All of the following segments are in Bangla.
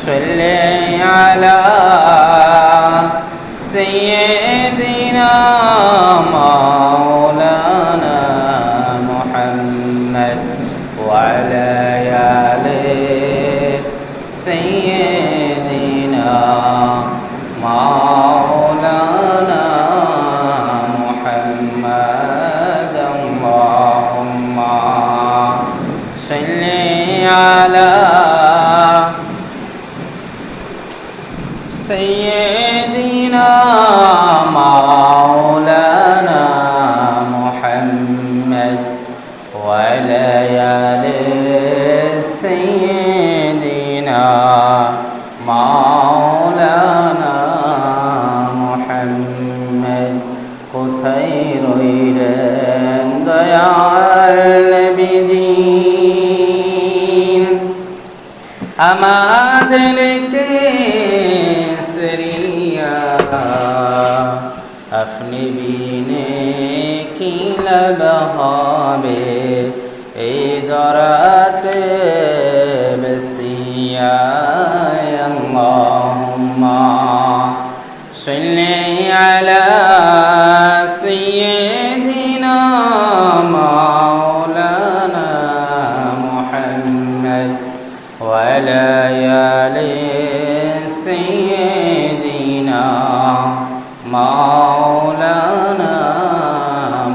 صلي على سيدنا مولانا محمد وعلى آل سيدنا مولانا محمد اللهم صل على سيدنا مولانا محمد وعلى آل سيدنا مولانا محمد কোথায় রইলেন দয়াল নবীজি আমাদেরকে আপনি বিনে কি লাভ হবে এই দরাতে বসিয়া আল্লাহুম্মা সাল্লি আলা সাইয়্যিদিনা মাওলানা মুহাম্মদ ওয়া আলা আলি সাইয়্যিদিনা مولانا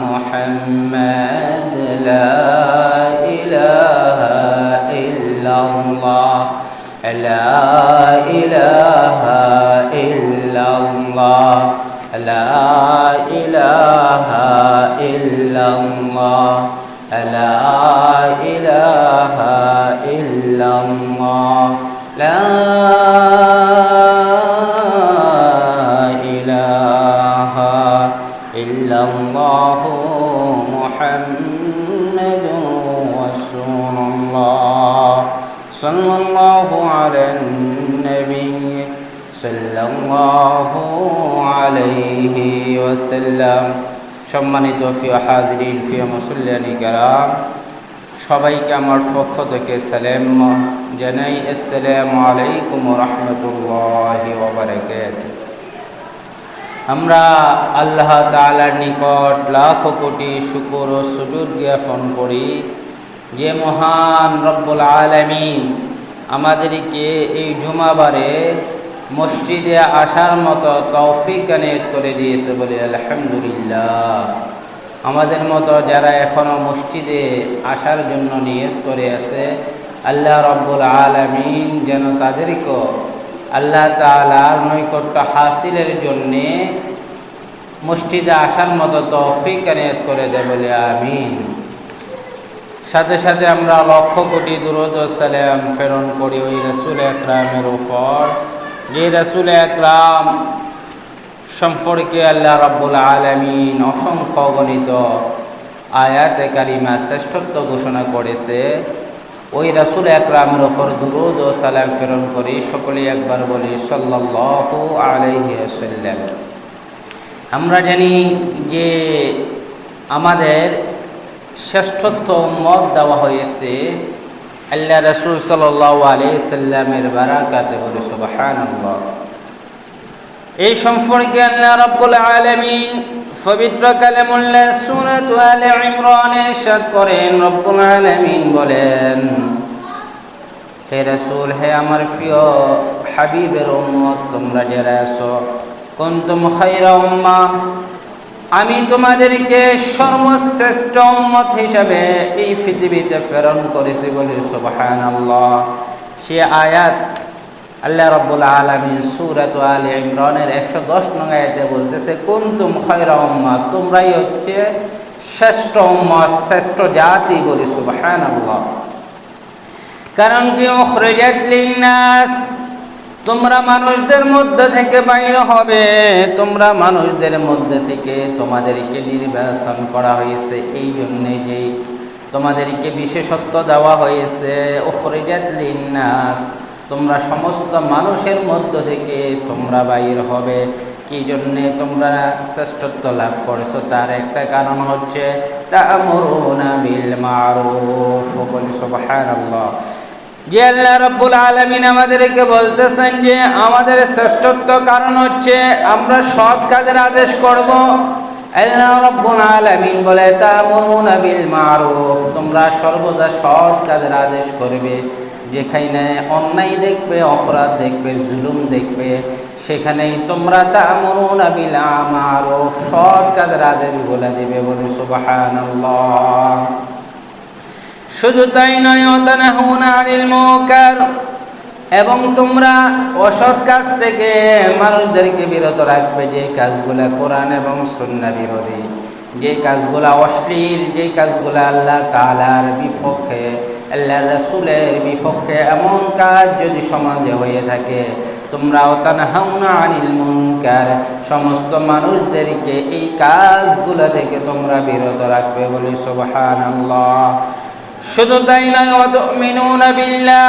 محمد لا إله إلا الله لا إله إلا الله لا إله إلا الله لا إله إلا الله لا إلا الله محمد رسول الله صلى الله على النبي صلى الله عليه وسلم সম্মানিত প্রিয় হাজিরিন প্রিয় মুসল্লিয়ানি কেরাম সবাইকে আমার পক্ষ থেকে সালাম জানাই আসসালামু আলাইকুম ওয়া রাহমাতুল্লাহি ওয়া বারাকাতুহু আমরা আল্লাহ তাআলার নিকট লাখ কোটি শুকর ও সুজুদ জ্ঞাপন করি যে মহান রব্বুল আলামিন আমাদেরকে এই জুমাবারে মসজিদে আসার মতো তৌফিক এনায়েত করে দিয়েছে বলে আলহামদুলিল্লাহ। আমাদের মতো যারা এখনও মসজিদে আসার জন্য নিয়ত করে আছে আল্লাহ রব্বুল আলামিন যেন তাদেরকে আল্লাহ তাআলার নৈকট্য হাসিলের জন্যে মসজিদে আসার মতো তৌফিক এনায়েত করে দেয় বলে আমিন। সাথে সাথে আমরা লক্ষ কোটি দুরূদ ও সালাম প্রেরণ করি ওই রাসূল আকরামের উপর যে রাসূল আকরাম সম্পর্কে আল্লাহ রাব্বুল আলামিন অসংখ্য গণিত আয়াতে কারিমা শ্রেষ্ঠত্ব ঘোষণা করেছে। ওই রাসূল আকরামের উপর দুরূদ ও সালাম প্রেরণ করি সকলেই একবার বলি সাল্লাল্লাহু আলাইহি ওয়াসাল্লাম। আমরা জানি যে আমাদের শ্রেষ্ঠত্ব উম্মত দেওয়া হয়েছে আল্লাহ রাসূল সাল্লাল্লাহু আলাইহি সাল্লামের বারাকাতে বলি সুবহানাল্লাহ। এই সম্পর্কে আল্লাহ রাব্বুল আলামিন পবিত্র কালামুল্লাহ সূরা আলে ইমরানে ইরশাদ করেন, রব্বুল আলামিন বলেন, হে রাসূল, হে আমার প্রিয় হাবিবের উম্মত তোমরা যারা আছো, কুনতুম খায়রা উম্মাহ, আমি তোমাদেরকে সর্বশ্রেষ্ঠ উম্মত হিসাবে এই পৃথিবীতে প্রেরণ করেছি বলে সুবহানাল্লাহ। সে আয়াত আল্লাহ রাব্বুল আলামিন সূরা আলে ইমরানের 110 নং আয়াতে বলতেছে, কুনতুম খায়রা উম্মাহ, তোমরাই হচ্ছে শ্রেষ্ঠ উম্মত, শ্রেষ্ঠ জাতি বলে সুবহানাল্লাহ। কারণ কি, উখরিজাত লিন্নাস, তোমরা মানুষদের মধ্যে থেকে বাইর হবে, তোমরা মানুষদের মধ্যে থেকে তোমাদেরকে নির্বাচন করা হয়েছে, এই জন্যে যে তোমাদেরকে বিশেষত্ব দেওয়া হয়েছে উখরিজাত লিন্নাস, তোমরা সমস্ত মানুষের মধ্য থেকে তোমরা বাইর হবে। কি জন্যে তোমরা শ্রেষ্ঠত্ব লাভ করেছো তার একটা কারণ হচ্ছে তা'মুরুনা বিল মা'রুফ, বলি সুবহানাল্লাহ, যে আল্লাহ রাব্বুল আলামিন আমাদেরকে বলতেছেন যে আমাদের শ্রেষ্ঠত্ব কারণ হচ্ছে আমরা সৎ কাজের আদেশ করব। আল্লাহ রাব্বুল আলামিন বলে তা'মুরুনা বিল মারুফ, তোমরা সর্বদা সৎ কাজের আদেশ করবে। যেখানে অন্যায় দেখবে, অপরাধ দেখবে, জুলুম দেখবে, সেখানেই তোমরা তা'মুরুনা বিল মারুফ সৎ কাজের আদেশগুলো দিবে। বলি সুবহানাল্লাহ। শুধু তাই নয়, ওয়াতানহাউনা আনিল মুনকার, এবং তোমরা অসৎ কাজ থেকে মানুষদেরকে বিরত রাখবে। যে কাজগুলা কোরআন এবং সুন্নাহ বিরোধী, যে কাজগুলা অশ্লীল, যে কাজগুলা আল্লাহ তাআলার বিপক্ষে, আল্লাহর রাসূলের বিপক্ষে, এমন কাজ যদি সমাজে হয়ে থাকে, তোমরা ওয়াতানহাউনা আনিল মুনকার সমস্ত মানুষদেরকে এই কাজগুলা থেকে তোমরা বিরত রাখবে। বলি সুবহানাল্লাহ। শুধু তাই নয়, ওয়াতুমিনুনা বিল্লাহ,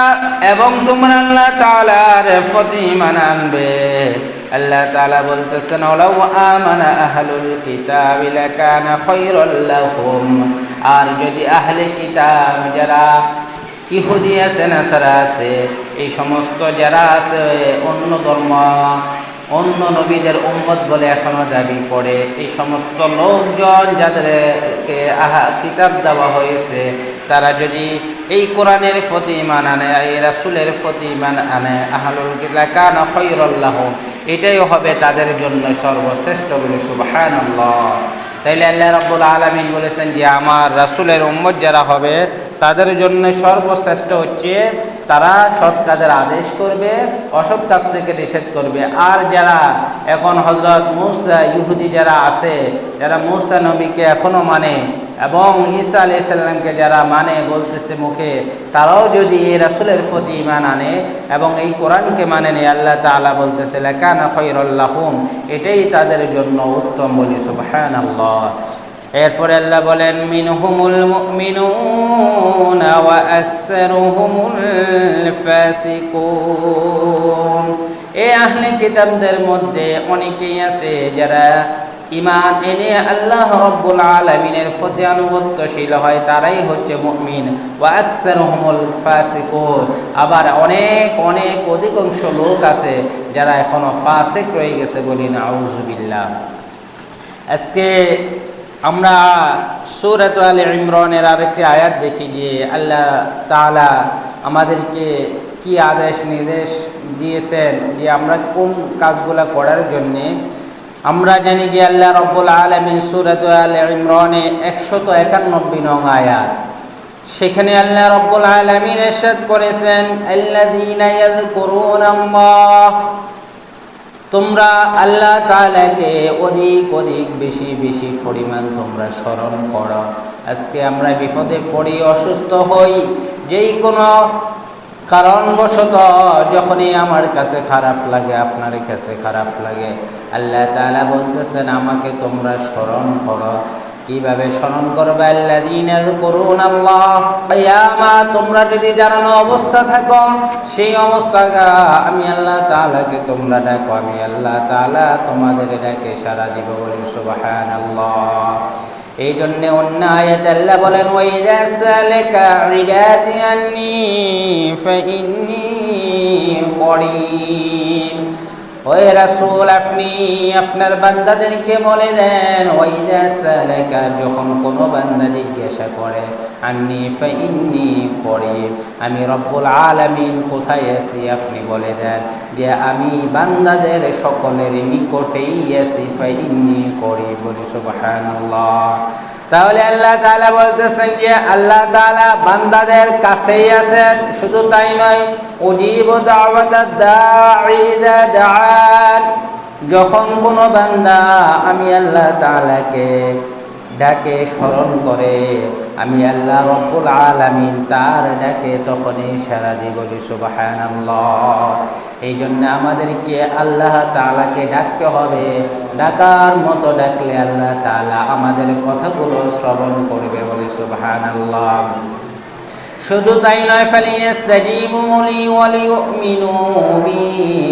এবং তোমরা আল্লাহ তাআলার প্রতি ঈমান আনবে। আল্লাহ তাআলা বলতেছেন, ওয়ালাউ আমানা আহলুল কিতাবি লাকানা খায়রাল লাহুম, আর যদি আহলে কিতাব যারা ইহুদি আছে, নাসারা আছে, এই সমস্ত যারা আছে অন্য ধর্ম, অন্য নবীদের উম্মত বলে এখনো দাবি করে, এই সমস্ত লোকজন যাদেরকে কিতাব দেওয়া হয়েছে, তারা যদি এই কোরআনের প্রতি ঈমান আনে, এই রাসূলের প্রতি ঈমান আনে, আহলুল কিতাব কানা খায়রাল লাহুম, এটাই হবে তাদের জন্য সর্বশ্রেষ্ঠ। বলে সুবহানাল্লাহ। তাইলে আল্লাহ রাব্বুল আলামিন বলেছেন যে আমার রাসূলের উম্মত যারা হবে তাদের জন্য সর্বশ্রেষ্ঠ হচ্ছে তারা সৎ কাজের আদেশ করবে, অসৎ কাজ থেকে নিষেধ করবে। আর যারা এখন হযরত মূসা, ইহুদি যারা আছে, যারা মূসা নবীকে এখনো মানে এবং ঈসা আলাইহিস সালামকে যারা মানে বলতেছে মুখে, তারাও যদি এই রাসূলের প্রতি ঈমান আনে এবং এই কোরআনকে মানে নেয়, আল্লাহ তাআলা বলতেছে লাকানা খায়রাল লাহুম, এটাই তাদের জন্য উত্তম। বলি সুবহানাল্লাহ। এরপরে আল্লাহ বলেন, মিনহুমুল মুমিনুনা ওয়া আকসারুহুমুল ফাসিকুন, এই আহলে কিতাবদের মধ্যে অনেকেই আছে যারা ঈমান এনে আল্লাহ রাব্বুল আলামিনের প্রতি আনুগত্যশীল হয়, তারাই হচ্ছে মুমিন। ওয়া আকসারুহুমুল ফাসিকুন, আবার অনেক অনেক অধিকাংশ লোক আছে যারা এখনো ফাসিক রয়ে গেছে। বলি নাউযুবিল্লাহ। আজকে আমরা সূরাত আলে ইমরানের আরেকটি আয়াত দেখি যে আল্লাহ তাআলা আমাদেরকে কি আদেশ নির্দেশ দিয়েছেন যে আমরা কোন কাজগুলো করার জন্যে। আমরা জানি যে আল্লাহ রাব্বুল আলামিন সূরাত আলে ইমরানে 191 নং আয়াত, সেখানে আল্লাহ রাব্বুল আলামিন ইরশাদ করেছেন, আল্লাযীনা ইয়াযকুরুনাল্লাহ, তোমরা আল্লাহ তাআলাকে অধিক অধিক বেশি বেশি পরিমাণ তোমরা স্মরণ করো। আজকে আমরা বিপদে পড়ি, অসুস্থ হই, যেই কোনো কারণবশত যখনই আমার কাছে খারাপ লাগে, আপনার কাছে খারাপ লাগে, আল্লাহ তাআলা বলতেছেন আমাকে তোমরা স্মরণ করো। কিভাবে স্মরণ করবে? আল্লাযীনা ইয়াযকুরুনাল্লাহ কিয়ামা, তোমরা যদি দাঁড়ানো অবস্থা থাকো, সেই অবস্থা আমি আল্লাহ তাআলাকে তোমরা ডাকো, আমি আল্লাহ তাআলা তোমাদের ডাকে সাড়া দিব। বলি সুবহানাল্লাহ। এই জন্য অন্য আয়াতে আল্লাহ বলেন, ওয়াইযা সালাকা ইবাদি আন্নী ফাইন্নী করিব, ওই রাসূল আপনি আপনার বান্দাদেরকে বলে দেন, ওয়াইযা সালাকা, যখন কোনো বান্দা জিজ্ঞাসা করে, আন্নী ফাইন্নী করিব, আমি রব্বুল আলামিন কোথায় আছি, আপনি বলে দেন যে আমি বান্দাদের সকলের নিকটেই আছি, ফাইন্নী করিব। বলি সুবহানাল্লাহ। তাহলে আল্লাহ তাআলা বলতেছেন যে আল্লাহ তাআলা বান্দাদের কাছেই আছেন। শুধু তাই নয়, উজিবু দাওয়াতাদ দাঈ ইযা দাআন, যখন কোনো বান্দা আমি আল্লাহ তাআলাকে ডাকে স্মরণ করে, আমি আল্লাহ রব্বুল আলামিন তার ডাকে তখনই সাড়া দিব। বলি সুবহানাল্লাহ। এই জন্য আমাদেরকে আল্লাহ তাআলাকে ডাকতে হবে, ডাকার মতো ডাকলে আল্লাহ তাআলা আমাদের কথাগুলো শ্রবণ করবে। বলি সুবহানাল্লাহ। শুধু তাই নয়, ফালিয়াস্তাজিবু লি ওয়া লিউমিনু বি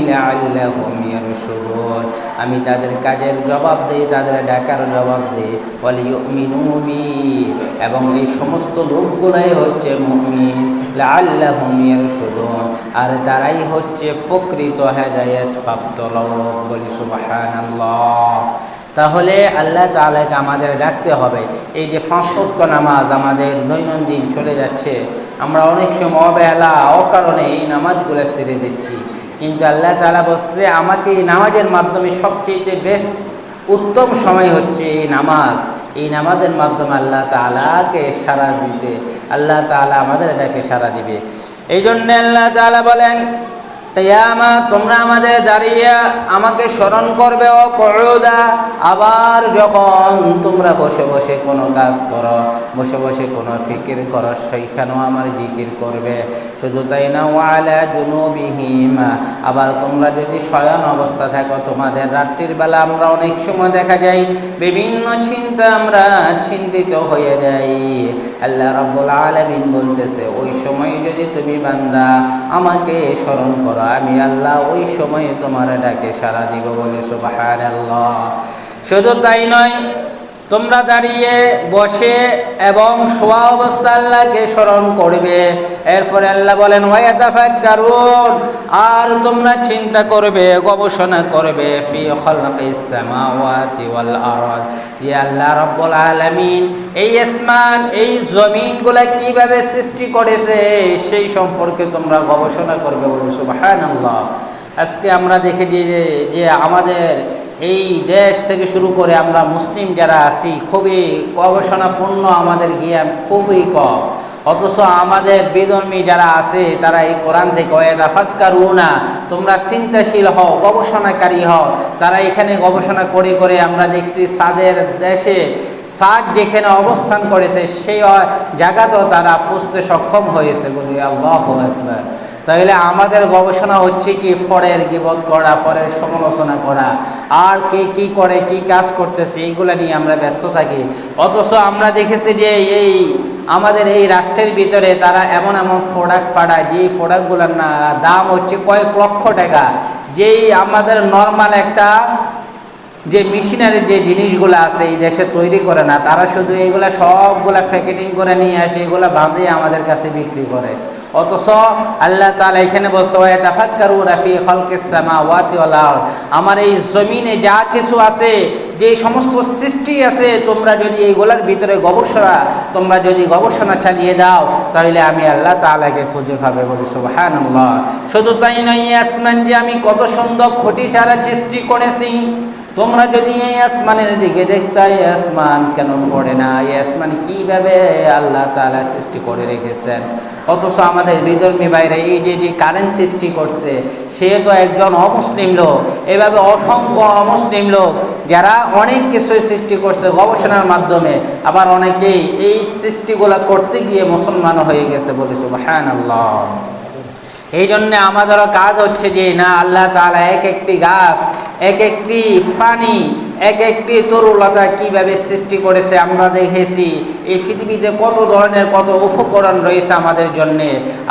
লাআল্লাহুম ইয়ারশুদুন, আমি তাদের কাজের জবাব দেই, তাদের ডাকার জবাব দেই। ওয়ালিয়ুমিনু বি, এবং এই সমস্ত লোকগুলাই হচ্ছে মুমিন। লাআল্লাহুম ইয়ারশুদুন, আর তারাই হচ্ছে প্রকৃত হেদায়েত প্রাপ্ত লোক। বলি সুবহানাল্লাহ। তাহলে আল্লাহ তাআলাকে আমাদের ডাকতে হবে। এই যে 5 ওয়াক্ত নামাজ আমাদের দৈনন্দিন চলে যাচ্ছে, আমরা অনেক সময় অবহেলা অকারণে এই নামাজগুলো ছেড়ে দিচ্ছি, কিন্তু আল্লাহ তাআলা বলছে আমাকে এই নামাজের মাধ্যমে সবচেয়ে বেস্ট উত্তম সময় হচ্ছে এই নামাজ। এই নামাজের মাধ্যমে আল্লাহ তাআলাকে সাড়া দিতে, আল্লাহ তাআলা আমাদের এটাকে সাড়া দিবে। এই জন্য আল্লাহ তাআলা বলেন, কিয়ামা তোমরা আমাদের দাঁড়িয়ে আমাকে স্মরণ করবে, ও কুউদা, আবার যখন তোমরা বসে বসে কোনো কাজ করো, বসে বসে কোনো ফিকির করো, সেইখানেও আমার জিকির করবে। শুধু তাই না, ওয়ালা জুনুবিহিম, আবার তোমরা যদি শয়ন অবস্থা থাকো, তোমাদের রাত্রির বেলা আমরা অনেক সময় দেখা যায় বিভিন্ন চিন্তা আমরা চিন্তিত হয়ে যাই। আল্লাহ রাব্বুল আলামিন বলতেছে, ওই সময় যদি তুমি বান্দা আমাকে স্মরণ করো, আমি আল্লাহ ওই সময়ে তোমার ডাকে সাড়া দিব। বলে সুবহানাল্লাহ। শুধু তাই নয়, তোমরা দাঁড়িয়ে বসে এবং শোয়া অবস্থা আল্লাহকে স্মরণ করবে। এরপরে আল্লাহ বলেন, ওয়ায়াতাফাক্কারুন, আর তোমরা চিন্তা করবে, গবেষণা করবে, ফি খালকিস সামাওয়াতি ওয়াল আরদ, যে আল্লাহ রাব্বুল আলামিন এই আসমান এই জমিনগুলা কিভাবে সৃষ্টি করেছে সেই সম্পর্কে তোমরা গবেষণা করবে। বলে সুবহানাল্লাহ। আজকে আমরা দেখি যে আমাদের এই দেশ থেকে শুরু করে আমরা মুসলিম যারা আছি, খুবই গবেষণাপূর্ণ আমাদের জ্ঞান খুবই কম, অথচ আমাদের বিধর্মী যারা আছে তারা এই কোরআন থেকে ওয়াতাফাক্কারুনা, তোমরা চিন্তাশীল হও, গবেষণাকারী হও, তারা এখানে গবেষণা করে করে আমরা দেখছি সাদের দেশে সাদ যেখানে অবস্থান করেছে সেই জায়গাতেও তারা ফুসতে সক্ষম হয়েছে। বলি আল্লাহু আকবার। তাহলে আমাদের গবেষণা হচ্ছে কি, ফরের গীবত করা, ফরের সমালোচনা করা, আর কে কি করে, কি কাজ করতেছে, এইগুলা নিয়ে আমরা ব্যস্ত থাকি। অথচ আমরা দেখেছি যে এই আমাদের এই রাষ্ট্রের ভিতরে তারা এমন এমন প্রোডাক্ট পাঠায়, যেই প্রোডাক্টগুলোর না দাম হচ্ছে কয়েক লক্ষ টাকা, যেই আমাদের নর্মাল একটা যে মেশিনারি যে জিনিসগুলো আছে এই দেশে তৈরি করে না, তারা শুধু এইগুলা সবগুলা প্যাকেটিং করে নিয়ে আসে, এগুলা বাঁধে আমাদের কাছে বিক্রি করে। অথচ আল্লাহ তাআলা এখানে বলছে, ওয়াতাফাক্কারুনা ফি খালকিস সামাওয়াতি ওয়াল আরদ, আমার এই জমিনে যা কিছু আছে, যে সমস্ত সৃষ্টি আছে, তোমরা যদি এইগুলার ভিতরে তোমরা যদি গবেষণা চালিয়ে দাও, তাহলে আমি আল্লাহ তাআলাকে খুঁজে পাবে। বলি সুবহানাল্লাহ। শুধু তাই নয়, এই আসমান যে আমি কত সুন্দর খুঁটি ছাড়া সৃষ্টি করেছি, তোমরা যদি এই আসমানের দিকে দেখতে, এই আসমান কেন পড়ে না, এই আসমান কিভাবে আল্লাহ তাআলা সৃষ্টি করে রেখেছেন। অথচ আমাদের বিধর্মী বাইরে এই যে কারেন্ট সৃষ্টি করছে, সে তো একজন অমুসলিম লোক। এভাবে অসংখ্য অমুসলিম লোক যারা অনেক কিছুই সৃষ্টি করছে গবেষণার মাধ্যমে, আবার অনেকেই এই সৃষ্টিগুলো করতে গিয়ে মুসলমান হয়ে গেছে। বলি সুবহানাল্লাহ। এই জন্য আমাদেরও কাজ হচ্ছে যে না, আল্লাহ তাআলা এক একটি গাছ, এক একটি প্রাণী, এক একটি তরুলতা কিভাবে সৃষ্টি করেছে আমরা দেখেছি। এই পৃথিবীতে কত ধরনের কত উপকরণ রয়েছে আমাদের জন্যে।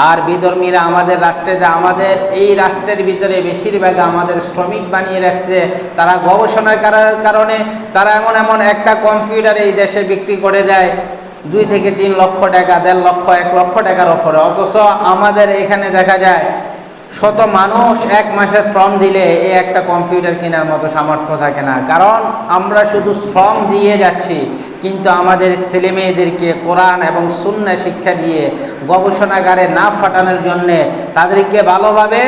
আর বিধর্মীরা আমাদের আমাদের এই রাষ্ট্রের ভিতরে বেশিরভাগ আমাদের শ্রমিক বানিয়ে রাখছে। তারা গবেষণা করার কারণে তারা এমন এমন একটা কম্পিউটার এই দেশে বিক্রি করে দেয় 2 থেকে 3 লক্ষ টাকা, 1.5 লক্ষ, 1 লক্ষ টাকার অফারে। অথচ আমাদের এখানে দেখা যায় শত মানুষ এক মাসে শ্রম দিলে এই একটা কম্পিউটার কেনার মতো সামর্থ্য থাকে না। কারণ আমরা শুধু শ্রম দিয়ে যাচ্ছি, কিন্তু আমাদের ছেলে মেয়েদেরকে কোরআন এবং সুন্নাহ শিক্ষা দিয়ে গবেষণাগারে না ফাটানোর জন্যে, তাদেরকে ভালোভাবে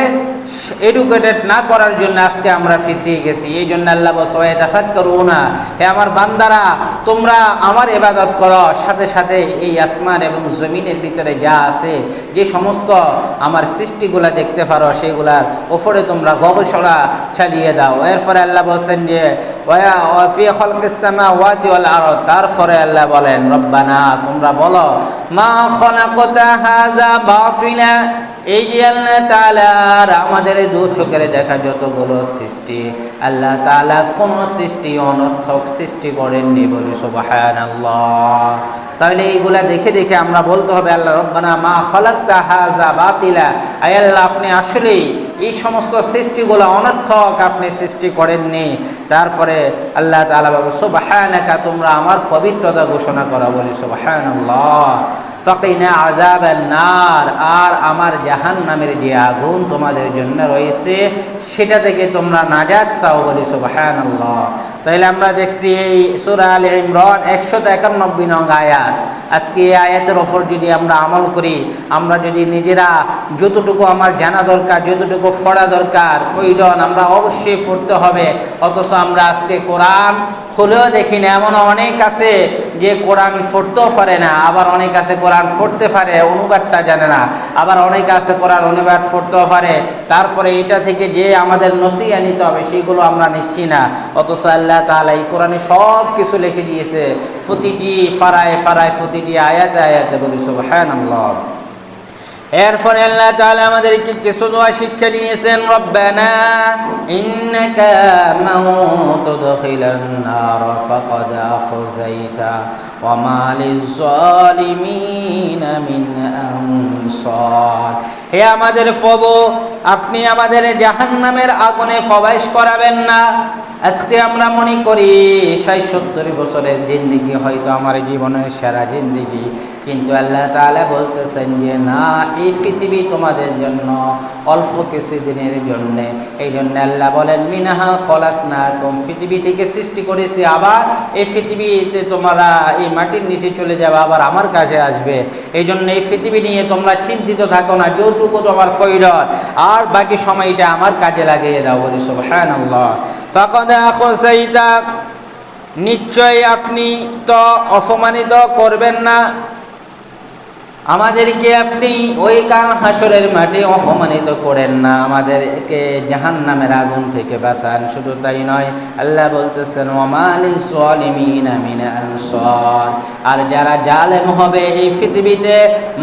এডুকেটেড না করার জন্য আজকে আমরা ফিসিয়ে গেছি। এই জন্য আল্লাহ বলছে, ওয়াতাফাক্কারুনা, হে আমার বান্দারা, তোমরা আমার ইবাদত করো, সাথে সাথে এই আসমান এবং জমিনের ভিতরে যা আছে, যে সমস্ত আমার সৃষ্টিগুলা দেখতে পারো, সেগুলার ওপরে তোমরা গবেষণা চালিয়ে দাও। এরপরে আল্লাহ বলছেন যে ওয়া ফি খালকিস সামাওয়াতি ওয়াল আরদ, তারপরে আল্লাহ বলেন, রব্বানা, তোমরা বলো, মা খালাকতা হাযা বাতিলা, এই যে আল্লাহ তাআলার আমাদের দু চোখের দেখা যতগুলো সৃষ্টি, আল্লাহ তাআলা কোন সৃষ্টি অনর্থক সৃষ্টি করেননি। বলি সুবহানাল্লাহ। তাহলে এইগুলা দেখে দেখে আমরা বলতে হবে, আল্লাহ রব্বানা মা খালাকতা হাযা বাতিলা, আয় আল্লাহ, আপনি আসলেই এই সমস্ত সৃষ্টিগুলো অনর্থক আপনি সৃষ্টি করেননি। তারপরে আল্লাহ তাআলা বলে সুবহানাকা, তোমরা আমার পবিত্রতা ঘোষণা করা, বলি সুবহানাল্লাহ। ফাকিনা আযাবান নার, আর আমার জাহান্নামের যে আগুন তোমাদের জন্য রয়েছে সেটা থেকে তোমরা নাজাত চাও, বলি সুবহানাল্লাহ। তাহলে আমরা দেখছি এই সূরা আলে ইমরান 191 নং আয়াত। আজকে এই আয়াতের ওপর যদি আমরা আমল করি, আমরা যদি নিজেরা যতটুকু আমার জানা দরকার, যতটুকু পড়া দরকার প্রয়োজন, আমরা অবশ্যই পড়তে হবে। অথচ আমরা আজকে কোরআন খুলেও দেখি না। এমন অনেক আছে যে কোরআন পড়তেও পারে না, আবার অনেক আছে কোরআন পড়তে পারে, অনুবাদটা জানে না, আবার অনেক আছে কোরআন অনুবাদ পড়তেও পারে। তারপরে এটা থেকে যে আমাদের নসিহত নিতে হবে সেগুলো আমরা নিচ্ছি না। অথচ আল্লাহ তাআলা এই কোরআনে সব কিছু লিখে দিয়েছে, প্রতিটি ফারায় ফারায়, প্রতিটি আয়াতে আয়াতে, বলি সুবহানাল্লাহ। এরপরে আল্লাহ তাআলা আমাদেরকে কিছু দোয়া শিক্ষা দিয়েছেন। রব্বানা ইন্নাকা মান তুদখিলান নার ফাকাদ আখযাইতা ওয়া মা লিয-যালিমিনা মিন আনসার। হে আমাদের প্রভু, আপনি আমাদের জাহান্নামের আগুনে প্রবেশ করাবেন না। আজকে আমরা মনে করি ৬০-৭০ বছরের জিন্দেগি হয়তো আমার জীবনের সেরা জিন্দেগি, কিন্তু আল্লাহ তাআলা বলতেছেন যে না, এই পৃথিবী তোমাদের জন্য অল্প কিছু দিনের জন্যে। এই জন্য আল্লাহ বলেন মিনহা খলাকনাকুম, পৃথিবী থেকে সৃষ্টি করেছি, আবার এই পৃথিবীতে তোমরা এই মাটির নিচে চলে যাবে, আবার আমার কাছে আসবে। এই জন্য এই পৃথিবী নিয়ে তোমরা চিন্তিত থাকো না, যতটুকু তোমার ফয়রত, আর বাকি সময়টা আমার কাজে লাগিয়ে দাও, বলি সুবহানাল্লাহ। ফাকাদ আখযাইতা, নিশ্চয় আপনি তো অপমানিত করবেন না আমাদেরকে, আপনি ওই কাল হাসরের মাঠে অপমানিত করেন না, আমাদেরকে জাহান্নামের আগুন থেকে বাঁচান। শুধু তাই নয়, আল্লাহ বলতেছেন ওয়া মা লিয-যালিমিনা মিন আনসার, আর যারা জালেম হবে এই পৃথিবীতে,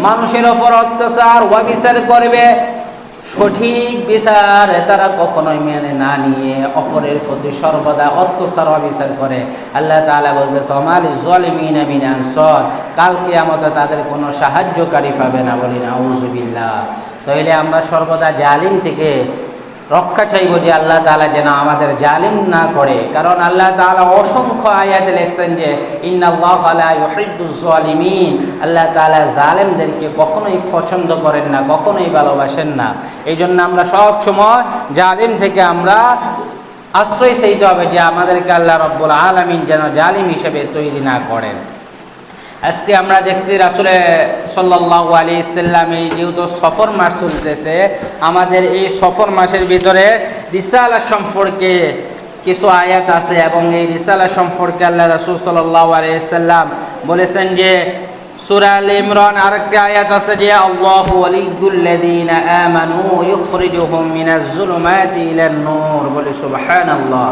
মানুষের ওপর অত্যাচার অবিচার করবে, সঠিক বিচার তারা কখনোই মেনে না নিয়ে অপরের প্রতি সর্বদা অত্যাচার অবিচার করে, আল্লাহ তাআলা বলতেছে ওয়া মা লিয-যালিমিনা মিন আনসার, কাল কিয়ামতে তাদের কোনো সাহায্যকারী পাবে না, বলি নাউযুবিল্লাহ। তাহলে আমরা সর্বদা জালিম থেকে রক্ষা চাইব, যে আল্লাহ তাআলা যেন আমাদের জালিম না করে। কারণ আল্লাহ তাআলা অসংখ্য আয়াতে লিখছেন যে ইন্নাল্লাহা লা ইউহিব্বুজ জালিমিন, আল্লাহ তাআলা জালেমদেরকে কখনোই পছন্দ করেন না, কখনোই ভালোবাসেন না। এই জন্য আমরা সব সময় জালিম থেকে আমরা আশ্রয় চাইতে হবে, যে আমাদেরকে আল্লাহ রাব্বুল আলামিন যেন জালিম হিসেবে তৈরি না করেন। আজকে আমরা দেখছি রাসূল সাল্লাল্লাহু আলাইহি ওয়াসাল্লাম যেহেতু সফর মাস চলতেছে, আমাদের এই সফর মাসের ভিতরে রিসালাত সম্পর্কে কিছু আয়াত আছে, এবং এই রিসালাত সম্পর্কে আল্লাহ রাসূল সাল্লাল্লাহু আলাইহি ওয়াসাল্লাম বলেছেন যে সূরা আলে ইমরান আরেকটা আয়াত আছে যে আল্লাহু ওয়ালিয়্যুল্লাযীনা আমানু ইউখরিজুহুম মিনাজ-যুলুমাতি ইলান-নূর, বলে সুবহানাল্লাহ।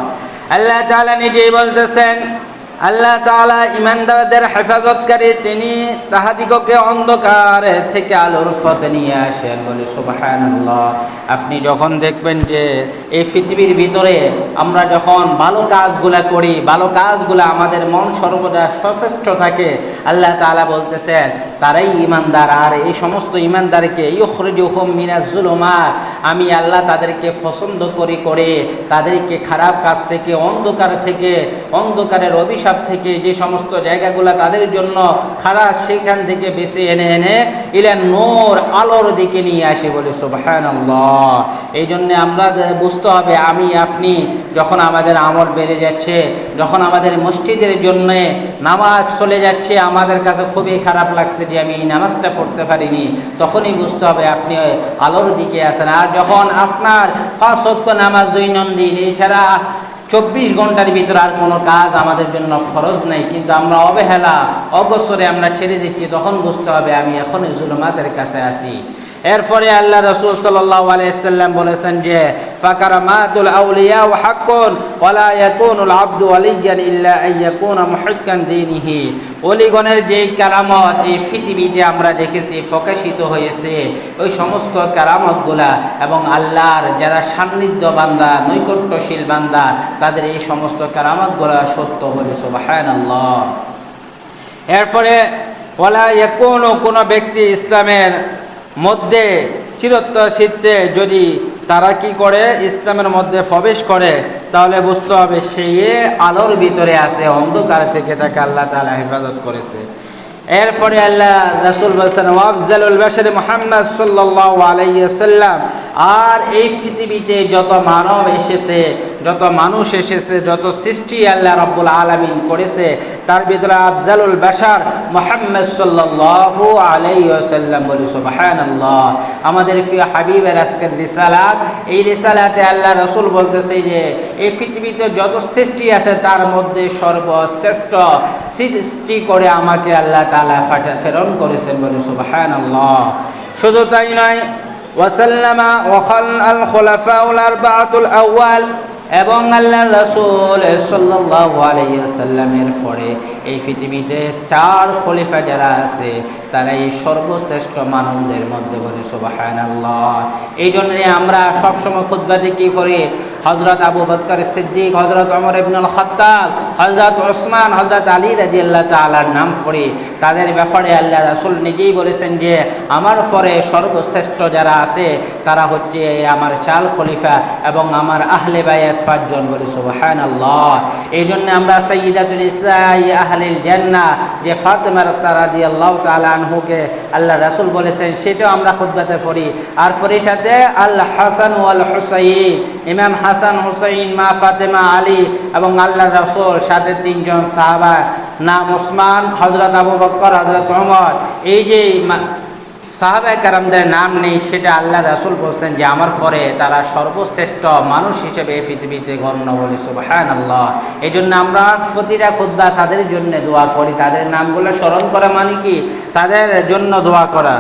আল্লাহ তাআলা নিজেই বলতেছেন, আল্লাহ তাআলা ঈমানদারদের হেফাজতকারী, তিনি তাহাদিগকে অন্ধকার থেকে আলোর পথে নিয়ে আসেন, বলে সুবহানাল্লাহ। আপনি যখন দেখবেন যে এই পৃথিবীর ভিতরে আমরা যখন ভালো কাজগুলা করি, ভালো কাজগুলা আমাদের মন সর্বদা সচেষ্ট থাকে, আল্লাহ তাআলা বলতেছেন তারাই ঈমানদার। আর এই সমস্ত ঈমানদারকে ইউখরিজুহুম মিনাজ-যুলুমাত, আমি আল্লাহ তাদেরকে পছন্দ করি করে তাদেরকে খারাপ কাজ থেকে, অন্ধকারের অভিশাপ থেকে, যে সমস্ত জায়গাগুলো তাদের জন্য খারাপ, সেখান থেকে বেছে এনে ইলান নূর, আলোর দিকে নিয়ে আসে, বলে সুবহানাল্লাহ। এই জন্য আমরা বুঝতে হবে, আমি আপনি যখন আমাদের আমল বেড়ে যাচ্ছে, যখন আমাদের মসজিদের জন্য নামাজ চলে যাচ্ছে, আমাদের কাছে খুবই খারাপ লাগছে যে আমি এই নামাজটা পড়তে পারিনি, তখনই বুঝতে হবে আপনি আলোর দিকে আসেন। আর যখন আপনার 5 ওয়াক্ত নামাজ দৈনন্দিন, এছাড়া 24 ঘন্টার ভিতরে আর কোনো কাজ আমাদের জন্য ফরজ নাই, কিন্তু আমরা অবহেলা অগোচরে আমরা ছেড়ে দিচ্ছি, তখন বুঝতে হবে আমি এখন জুলুমাতের কাছে আছি। এরপরে আল্লাহ রাসূল সাল্লাল্লাহু আলাইহি ওয়াসাল্লাম বলেছেন যে ফাকারামাতুল আউলিয়া ওয়া হাক্কুন ওয়া লা ইয়াকুনুল আবদু ওয়ালিয়ান ইল্লা আইয়াকুনা মুহিক্কান দীনিহি, ওলিগণের যে কারামত এই পৃথিবীতে আমরা দেখেছি প্রকাশিত হয়েছে, ওই সমস্ত কারামতগুলা এবং আল্লাহর যারা সান্নিধ্য বান্দা, নৈকট্যশীল বান্দা, তাদের এই সমস্ত কারামতগুলা সত্য, বলে সুবহানাল্লাহ। এরপরে ওয়ালা ইয়াকুনু, কোনো ব্যক্তি ইসলামের মধ্যে চিরত্বশীতে যদি তারা কি করে ইসলামের মধ্যে প্রবেশ করে, তাহলে বুঝতে হবে সে আলোর ভিতরে আছে, অন্ধকার থেকে তাকে আল্লাহ তাআলা হেফাজত করেছে। এরপরে আল্লাহ রাসূল বলেছেন আফজালুল বাশার মুহাম্মদ সাল্লাল্লাহু আলাইহি ওয়াসাল্লাম। আর এই পৃথিবীতে যত মানব এসেছে, যত মানুষ এসেছে, যত সৃষ্টি আল্লাহ রাব্বুল আলামিন করেছে, তার ভিতরে আফজালুল বাশার মুহাম্মদ সাল্লাল্লাহু আলাইহি ওয়াসাল্লাম। বলি সুবহানাল্লাহ। আমাদের প্রিয় হাবিবের আজকের রিসালাত, এই রিসালাতে আল্লাহ রাসূল বলতেছে যে এই পৃথিবীতে যত সৃষ্টি আছে তার মধ্যে সর্বশ্রেষ্ঠ সৃষ্টি করে আমাকে আল্লাহ তাআলা প্রেরণ করেছেন। বলি সুবহানাল্লাহ। শুধু তাই নয়, ওয়াসাল্লামা ওয়াখাল আল খুলাফাউল আরবাআতুল আউয়াল, এবং আল্লাহ রাসূল সাল্লাল্লাহু আলাইহি ওয়াসাল্লামের পরে এই পৃথিবীতে 4 খলিফা যারা আছে তারা এই সর্বশ্রেষ্ঠ মানবদের মধ্যে। বলি সুবহানাল্লাহ। এই জন্যই আমরা সবসময় খুতবাতে কি পড়ি? হযরত আবু বকর সিদ্দিক, হযরত ওমর ইবনুল খাত্তাব, হযরত ওসমান, হযরত আলী রাদিয়াল্লাহু তাআলার নাম পড়ি। তাদের ব্যাপারে আল্লাহ রাসূল নিজেই বলেছেন যে আমার পরে সর্বশ্রেষ্ঠ যারা আছে তারা হচ্ছে আমার 4 খলিফা এবং আমার আহলে বায়াত 5 জন। বলি সুবহানাল্লাহ। এই জন্য আমরা সাইয়্যিদাতুল নিসাই আহলিল জান্নাহ যে ফাতেমা রাদিয়াল্লাহু তাআলা আনহুকে আল্লাহ রাসূল বলেছেন, সেটাও আমরা খুতবাতে পড়ি। আর পরে সাথে আল হাসান ওয়াল হুসাইন, ইমাম হাসান হুসাইন, মা ফাতেমা, আলী এবং আল্লাহ রাসূল সাথে 3 জন সাহাবা, নাম ওসমান, হযরত আবু বকর, হযরত ওমর। এই যে সাহাবায়ে কেরামদের নাম নেই, সেটা আল্লাহ রাসূল বলছেন যে আমার পরে তারা সর্বশ্রেষ্ঠ মানুষ হিসেবে পৃথিবীতে গণ্য। বলি সুবহানাল্লাহ। এই জন্য আমরা প্রতিটা খুতবা তাদের জন্য দোয়া করি। তাদের নামগুলো স্মরণ করা মানে কি? তাদের জন্য দোয়া করা।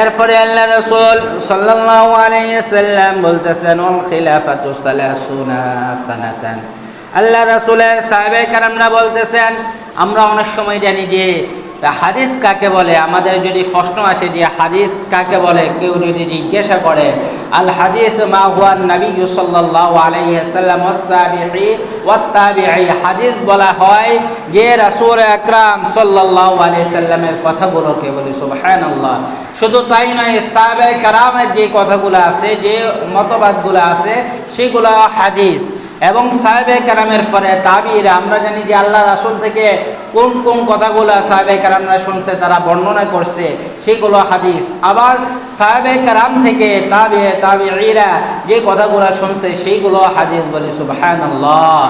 এরপরে আল্লাহ রাসূল সাল্লাল্লাহু আলাইহি ওয়াসাল্লাম বলতেছেন আল খিলাফাতু 30 সানাতান। আল্লাহ রাসূলের সাহাবায়ে কেরামরা বলতেছেন, আমরা অনেক সময় জানি যে হাদিস কাকে বলে। আমাদের যদি প্রশ্ন আসে যে হাদিস কাকে বলে, কেউ যদি জিজ্ঞাসা করে, আল হাদিস মা হুয়া নবী সাল্লাল্লাহু আলাইহি ওয়াসাল্লাম ওয়াস-সাবিঈ ওয়াত-তাবিঈ। হাদিস বলা হয় যে রাসূল আকরাম সাল্লাল্লাহু আলাইহি ওয়াসাল্লামের কথাগুলোকে। বলি সুবহানাল্লাহ। শুধু তাই নয়, সাহাবায়ে কেরামের যে কথাগুলো আছে, যে মতবাদগুলো আছে, সেগুলো হাদিস। এবং সাহাবায়ে কেরামের পরে তাবিঈরা, আমরা জানি যে আল্লাহ রাসূল থেকে কোন কোন কথাগুলো সাহাবায়ে কেরামরা শুনছে, তারা বর্ণনা করছে, সেগুলো হাদিস। আবার সাহাবায়ে কেরাম থেকে তাবিঈরা যে কথাগুলো শুনছে, সেইগুলো হাদিস। বলি সুবহানাল্লাহ।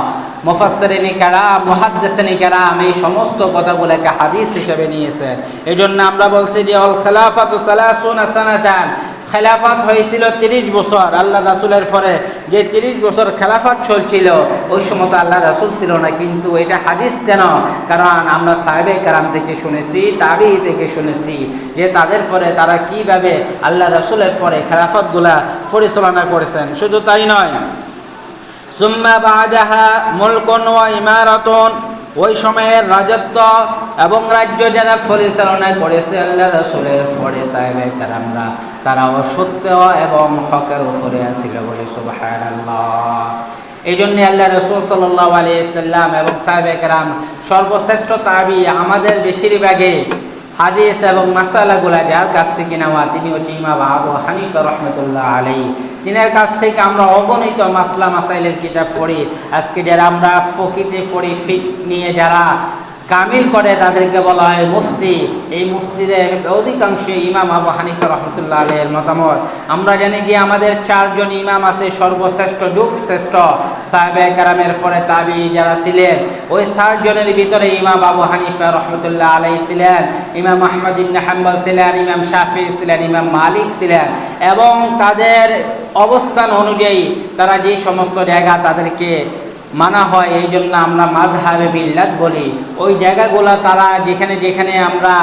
মুফাসসিরিনে কেরাম, মুহাদ্দিসিনে কেরাম এই সমস্ত কথাগুলোকে হাদিস হিসেবে নিয়েছে। এই জন্য আমরা বলছি যে আল খিলাফাতু 30 সানাতান। খেলাফত হয়েছিল 30 বছর। আল্লাহ রাসূলের পরে যে 30 বছর খেলাফত চলছিল, ওই সময় তো আল্লাহ রাসূল ছিল না। কিন্তু এটা হাদিস কেন? কারণ আমরা সাহাবায়ে কেরাম থেকে শুনেছি, তাবিঈ থেকে শুনেছি যে তাদের পরে তারা কিভাবে আল্লাহ রাসূলের পরে খেলাফতগুলা পরিচালনা করেছেন। শুধু তাই নয়, সুম্মা বা'দাহা মুলকুন ওয়া ইমারাতুন, ওই সময়ের রাজত্ব এবং রাজ্য যারা পরিচালনা করেছে আল্লাহ রাসূলের পরে সাহাবায়ে কেরামরা, তারাও সত্য এবং হকের উপরে ছিল। বলি সুবহানাল্লাহ। এই জন্য আল্লাহ রাসূল সাল্লাল্লাহু আলাইহি ওয়াসাল্লাম এবং সাহাবায়ে কেরাম সর্বশ্রেষ্ঠ তাবিঈ। আমাদের বেশিরভাগে হাদিস এবং মাসালাগুলা যার কাছ থেকে নেওয়া, তিনি হচ্ছে ইমাম আবু হানিফা রাহমাতুল্লাহ আলাইহি। তিনার কাছ থেকে আমরা অগণিত মাসলা মাসাইলের কিতাব পড়ি। আজকে যারা আমরা ফকিতে পড়ি, ফিক নিয়ে যারা কামিল করে তাদেরকে বলা হয় মুফতি। এই মুফতিদের অধিকাংশ ইমাম আবু হানিফা রহমতুল্লাহ আলাইহির মতামত। আমরা জানি যে আমাদের 4 জন ইমাম আছে, সর্বশ্রেষ্ঠ যুগ শ্রেষ্ঠ সাহাবায়ে কেরামের পরে তাবিঈ যারা ছিলেন, ওই 4 জনের ভিতরে ইমাম আবু হানিফা রহমতুল্লাহ আলাইহি ছিলেন, ইমাম আহমদ ইবনে হাম্বল ছিলেন, ইমাম শাফিঈ ছিলেন, ইমাম মালিক ছিলেন। এবং তাদের অবস্থান অনুযায়ী তারা যে সমস্ত জায়গা তাদেরকে মানা হয়, এই জন্য আমরা মাযহাবে বিল্লাত বলি। ওই জায়গাগুলো তারা যেখানে যেখানে আমরা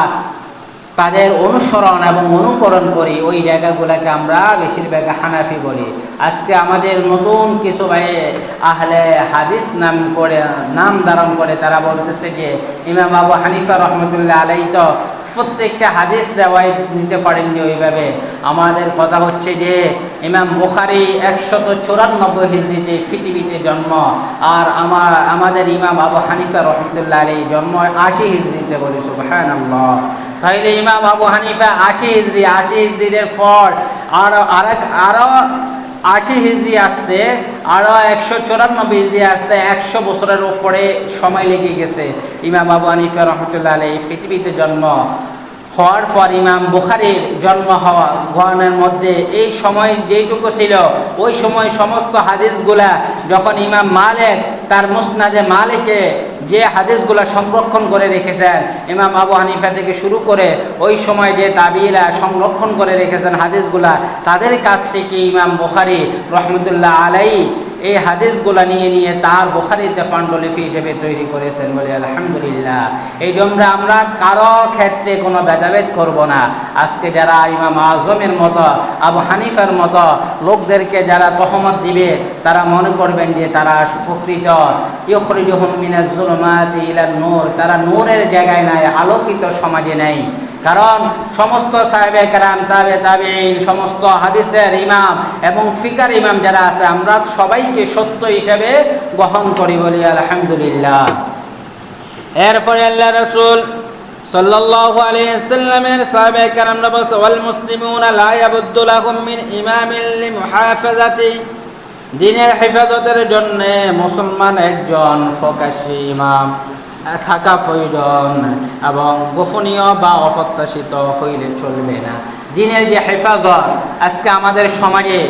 তাদের অনুসরণ এবং অনুকরণ করি, ওই জায়গাগুলোকে আমরা বেশিরভাগ হানাফি বলি। আজকে আমাদের নতুন কিছু ভাই আহলে হাদিস নাম ধারণ করে তারা বলতেছে যে ইমাম আবু হানিফা রহমতুল্লাহ আলাইহি তো প্রত্যেকটা হাদিস রিওয়ায়াত নিতে পারেননি ওইভাবে। আমাদের কথা হচ্ছে যে ইমাম বুখারী 194 হিজরিতে পৃথিবীতে জন্ম, আর আমাদের ইমাম আবু হানিফা রহমতুল্লাহ আলাইহি জন্ম 80 হিজরিতে। বলি সুবহানাল্লাহ। তাইলে ইমাম আবু হানিফা 80 হিজরির পর আরও 80 হিজরি আসতে, আরও 194 হিজরি আসতে 100 বছরের উপরে সময় লেগে গেছে ইমাম আবু হানিফা রহমতুল্লাহ আলাইহি পৃথিবীতে জন্ম হওয়ার পর ইমাম বুখারীর জন্ম হওয়া গণের মধ্যে এই সময় যেইটুকু ছিল, ওই সময় সমস্ত হাদিসগুলা যখন ইমাম মালিক তার মুসনাদে মালিকে যে হাদিসগুলা সংরক্ষণ করে রেখেছেন, ইমাম আবু হানিফা থেকে শুরু করে ওই সময় যে তাবিঈরা সংরক্ষণ করে রেখেছেন হাদিসগুলা, তাদের কাছ থেকে ইমাম বুখারী রহমতুল্লাহ আলাইহি এই হাদিসগুলা নিয়ে নিয়ে তার বুখারীতে পাণ্ডুলিপি হিসেবে তৈরি করেছেন বলে আলহামদুলিল্লাহ। এই জন্য আমরা কারো ক্ষেত্রে কোনো ভেদাভেদ করব না। আজকে যারা ইমাম আজমের মতো, আবু হানিফার মতো লোকদেরকে যারা তহমত দিবে, তারা মনে করবেন যে তারা প্রকৃত ইখরিজুহুম মিনাজ যুলুমাতি ইলান নূর, তারা নূরের জায়গায় নাই, আলোকিত সমাজে নেই। কারণ সমস্ত সাহাবে কেরাম, তাবেঈন, সমস্ত হাদিসের ইমাম এবং ফিকার ইমাম যারা আছে, আমরা সবাইকে সত্য হিসেবে গ্রহণ করি বলি আলহামদুলিল্লাহ। এরপরে আল্লাহ রাসূল সাল্লাল্লাহু আলাইহি ওয়াসাল্লামের সাহাবে কেরামরা বলেন, ওয়াল মুসলিমুনা লা ইয়াবুদ্দু লাহুম মিন ইমামিন লিমুহাফাজাতি, দ্বীনের হেফাজতের জন্য মুসলমান একজন ফকাশী ইমাম থাকা প্রয়োজন এবং গোপনীয় বা অপ্রত্যাশিত হইলে চলবে না। দ্বীনের যে হেফাজত, আজকে আমাদের সমাজে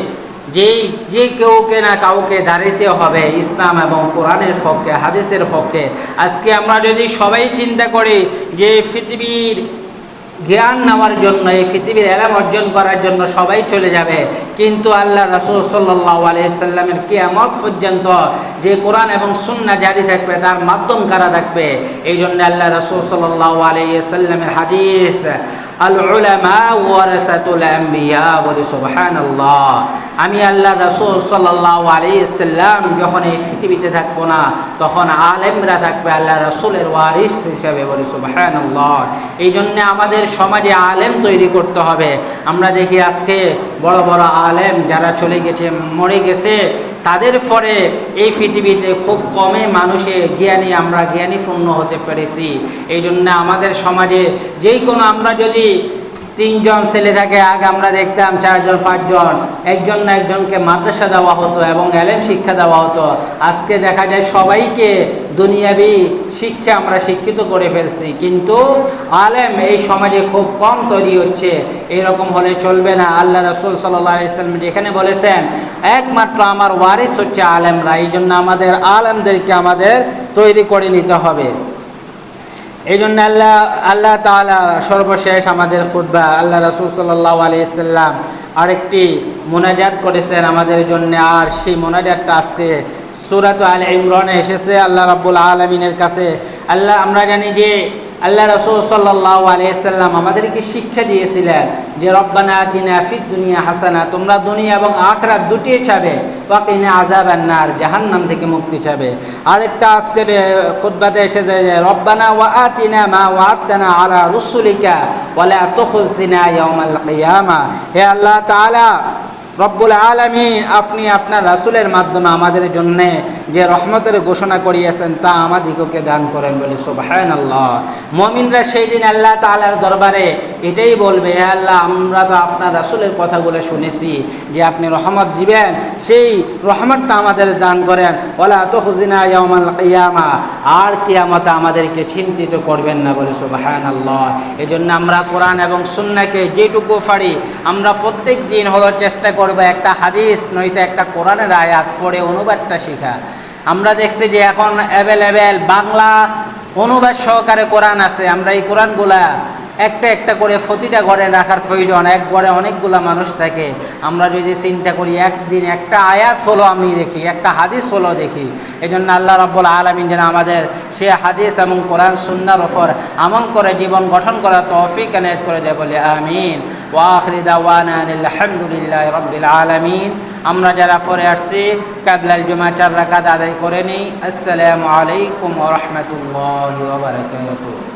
যে কেউকে না কাউকে দাঁড়াতে হবে ইসলাম এবং কোরআনের পক্ষে, হাদিসের পক্ষে। আজকে আমরা যদি সবাই চিন্তা করি যে পৃথিবীর জ্ঞান নেওয়ার জন্য, এই পৃথিবীর ইলম অর্জন করার জন্য সবাই চলে যাবে, কিন্তু আল্লাহ রাসূল সাল্লাল্লাহু আলাইহি সাল্লামের কিয়ামত পর্যন্ত যে কোরআন এবং সুন্নাহ জারি থাকবে, তার মাধ্যম কারা থাকবে। এই জন্য আল্লাহ রাসূল সাল্লাল্লাহু আলাইহি সাল্লামের হাদিস, আল উলামা ওয়ারাসাতুল আম্বিয়া, বলি সুবহানাল্লাহ। আমি আল্লাহ রাসূল সাল্লাল্লাহু আলাইহি সাল্লাম যখন এই পৃথিবীতে থাকবো না, তখন আলেমরা থাকবে আল্লাহ রাসূলের ওয়ারিস হিসেবে, বলি সুবহানাল্লাহ। এই জন্য আমাদের সমাজে আলেম তৈরি করতে হবে। আমরা দেখি আজকে বড় বড় আলেম যারা চলে গেছে, মরে গেছে, তাদের পরে এই পৃথিবীতে খুব কমে মানুষে আমরা জ্ঞানীপূর্ণ হতে পেরেছি। এই জন্য আমাদের সমাজে যেই কোনো, আমরা যদি 3 জন ছেলে থাকে, আগে আমরা দেখতাম 4 জন 5 জন, একজন না একজনকে মাদ্রাসা দেওয়া হতো এবং এলেম শিক্ষা দেওয়া হতো। আজকে দেখা যায় সবাইকে দুনিয়াবি শিক্ষা আমরা শিক্ষিত করে ফেলছি, কিন্তু আলেম এই সমাজে খুব কম তৈরি হচ্ছে। এরকম হলে চলবে না। আল্লাহ রাসূল সাল্লাল্লাহু আলাইহি ওয়াসাল্লাম যেখানে বলেছেন একমাত্র আমার ওয়ারিস হচ্ছে আলেমরা, এই জন্য আমাদের আলেমদেরকে আমাদের তৈরি করে নিতে হবে। এই জন্য আল্লাহ তাআলা সর্বশেষ আমাদের খুতবা, আল্লাহ রাসূল সাল্লাল্লাহু আলাইহি ওয়াসাল্লাম আরেকটি মোনাজাত করেছেন আমাদের জন্য, আর সেই মোনাজাতটা আজকে সূরাত আলে ইমরানে এসেছে আল্লাহ রাব্বুল আলামিনের কাছে। আমরা জানি যে আল্লাহ রাসূল সাল্লাল্লাহু আলাইহি ওয়াসাল্লাম আমাদেরকে শিক্ষা দিয়েছিলেন যে রব্বানা আতিনা ফিদ দুনিয়া হাসানা, তোমরা দুনিয়া এবং আখিরাত দুটিই চাবে, ওয়া কিনা আযাবান নার, জাহান্নাম থেকে মুক্তি চাবে। আরেকটা আজকের খুতবাতে এসেছে যে রব্বানা ওয়া আতিনা মা ওয়া'আদতানা আলা রুসুলিকা ওয়া লা তুখজিনা ইয়াওমাল কিয়ামা। হে আল্লাহ তাআলা রব্বুল আলামিন, আপনি আপনার রাসূলের মাধ্যমে আমাদের জন্য যে রহমতের ঘোষণা করিয়েছেন তা আমাদিগকে দান করেন, বলি সুবহানাল্লাহ। মুমিনরা সেই দিন আল্লাহ তাআলার দরবারে এটাই বলবে, হে আল্লাহ, আমরা তো আপনার রাসূলের কথাগুলো শুনেছি যে আপনি রহমত দিবেন, সেই রহমতটা আমাদের দান করেন। ওয়ালা তুখজিনা ইয়াওমাল কিয়ামা, আর কিয়ামতে আমাদেরকে চিন্তিত করবেন না, বলি সুবহানাল্লাহ। এজন্য আমরা কোরআন এবং সুন্নাহকে যেটুকু পারি আমরা প্রত্যেক দিন হলো চেষ্টা করব একটা হাদিস নয়তো একটা কোরআনের আয়াত পড়ে অনুবাদটা শেখা। আমরা দেখছি যে এখন অ্যাভেলেবেল বাংলা অনুবাদ সহকারে কোরআন আছে। আমরা এই কোরআনগুলা একটা একটা করে প্রতিটা ঘরে রাখার প্রয়োজন। এক ঘরে অনেকগুলা মানুষ থাকে। আমরা যদি চিন্তা করি একদিন একটা আয়াত হলো আমি দেখি, একটা হাদিস হলো দেখি। এই জন্য আল্লাহ রাব্বুল আলামিন যেন আমাদের সে হাদিস এবং কোরআন সুন্নাহর উপর আমল করে জীবন গঠন করার তৌফিক এনায়েত করে দেয়, বলে আমিন। ওয়া আখিরু দাওয়ানা আলহামদুলিল্লাহি রাব্বিল আলামিন। আমরা যারা পড়ে আসছি কাবলাল জুমা 4 রাকাত আদায় করে নিই। আসসালামু আলাইকুম ওয়া রাহমাতুল্লাহি ওয়া বারাকাতুহু।